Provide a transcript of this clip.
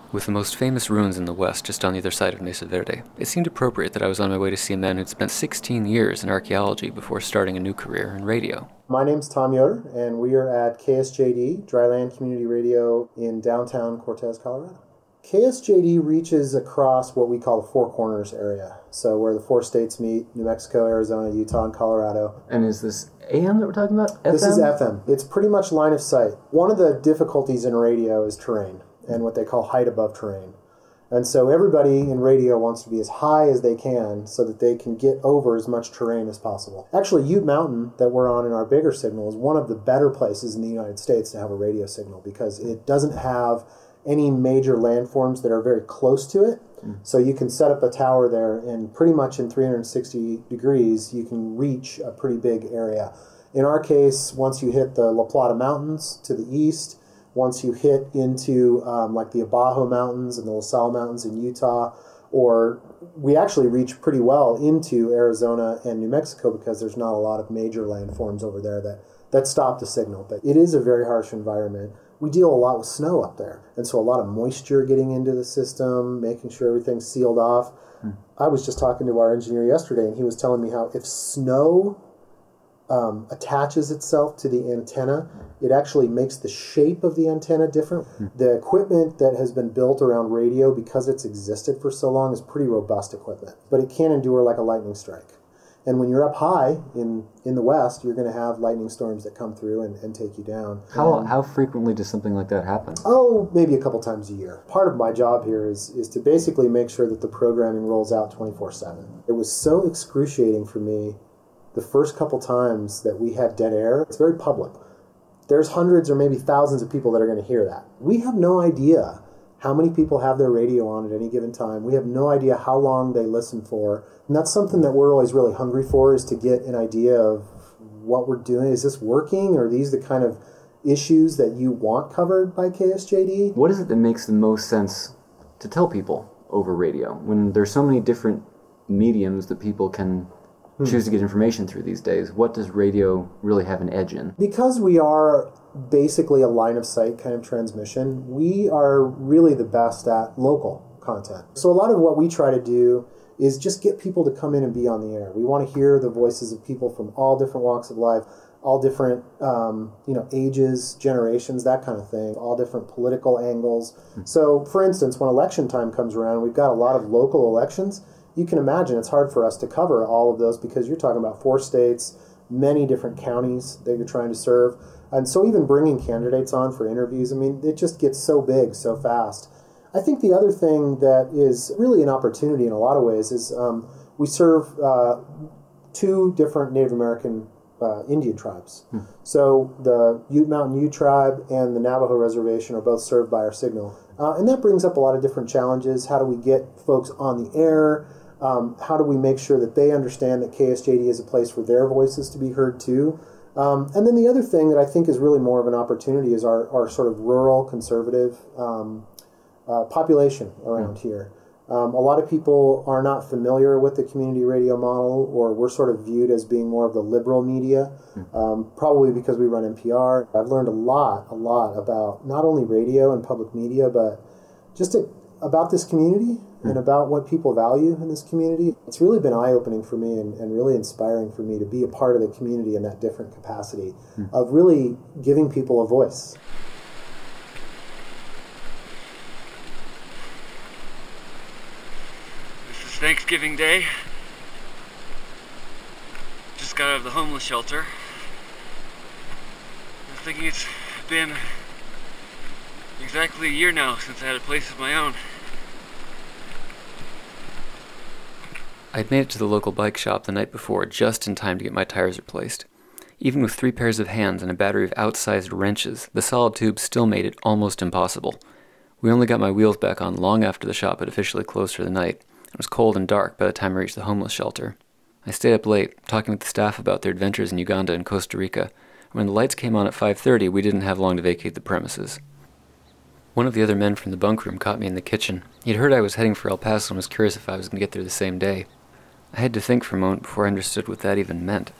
With the most famous ruins in the West just on the other side of Mesa Verde, it seemed appropriate that I was on my way to see a man who'd spent 16 years in archaeology before starting a new career in radio. My name's Tom Yoder, and we are at KSJD, Dryland Community Radio in downtown Cortez, Colorado. KSJD reaches across what we call the Four Corners area, so where the four states meet: New Mexico, Arizona, Utah, and Colorado. And is this AM that we're talking about? FM? This is FM. It's pretty much line of sight. One of the difficulties in radio is terrain, and what they call height above terrain. And so everybody in radio wants to be as high as they can so that they can get over as much terrain as possible. Actually, Ute Mountain, that we're on in our bigger signal, is one of the better places in the United States to have a radio signal because it doesn't have any major landforms that are very close to it. So you can set up a tower there, and pretty much in 360 degrees, you can reach a pretty big area. In our case, once you hit the La Plata Mountains to the east, once you hit into like the Abajo Mountains and the La Salle Mountains in Utah, or we actually reach pretty well into Arizona and New Mexico because there's not a lot of major landforms over there that stop the signal. But it is a very harsh environment. We deal a lot with snow up there, and so a lot of moisture getting into the system, making sure everything's sealed off. I was just talking to our engineer yesterday, and he was telling me how if snow attaches itself to the antenna, it actually makes the shape of the antenna different. The equipment that has been built around radio, because it's existed for so long, is pretty robust equipment, but it can endure like a lightning strike. And when you're up high in the west, you're going to have lightning storms that come through and take you down. How frequently does something like that happen? Oh, maybe a couple times a year. Part of my job here is to basically make sure that the programming rolls out 24/7. It was so excruciating for me the first couple times that we had dead air. It's very public. There's hundreds or maybe thousands of people that are going to hear that. We have no idea how many people have their radio on at any given time. We have no idea how long they listen for. And that's something that we're always really hungry for, is to get an idea of what we're doing. Is this working? Or are these the kind of issues that you want covered by KSJD? What is it that makes the most sense to tell people over radio when there's so many different mediums that people can choose to get information through these days? What does radio really have an edge in? Because we are basically a line of sight kind of transmission, we are really the best at local content. So a lot of what we try to do is just get people to come in and be on the air. We want to hear the voices of people from all different walks of life, all different ages, generations, that kind of thing, all different political angles. So for instance, when election time comes around, we've got a lot of local elections. You can imagine it's hard for us to cover all of those because you're talking about 4 states, many different counties that you're trying to serve. And so even bringing candidates on for interviews, I mean, it just gets so big so fast. I think the other thing that is really an opportunity in a lot of ways is we serve 2 different Native American Indian tribes. So the Ute Mountain Ute tribe and the Navajo Reservation are both served by our signal. And that brings up a lot of different challenges. How do we get folks on the air? How do we make sure that they understand that KSJD is a place for their voices to be heard too? And then the other thing that I think is really more of an opportunity is our sort of rural conservative population around here. A lot of people are not familiar with the community radio model, or we're sort of viewed as being more of the liberal media, probably because we run NPR. I've learned a lot about not only radio and public media, but just about this community and about what people value in this community. It's really been eye-opening for me and really inspiring for me to be a part of the community in that different capacity of really giving people a voice. This is Thanksgiving Day. Just got out of the homeless shelter. I was thinking it's been exactly a year now since I had a place of my own. I'd made it to the local bike shop the night before just in time to get my tires replaced. Even with 3 pairs of hands and a battery of outsized wrenches, the solid tube still made it almost impossible. We only got my wheels back on long after the shop had officially closed for the night. It was cold and dark by the time I reached the homeless shelter. I stayed up late, talking with the staff about their adventures in Uganda and Costa Rica. When the lights came on at 5:30, we didn't have long to vacate the premises. One of the other men from the bunk room caught me in the kitchen. He'd heard I was heading for El Paso and was curious if I was going to get there the same day. I had to think for a moment before I understood what that even meant.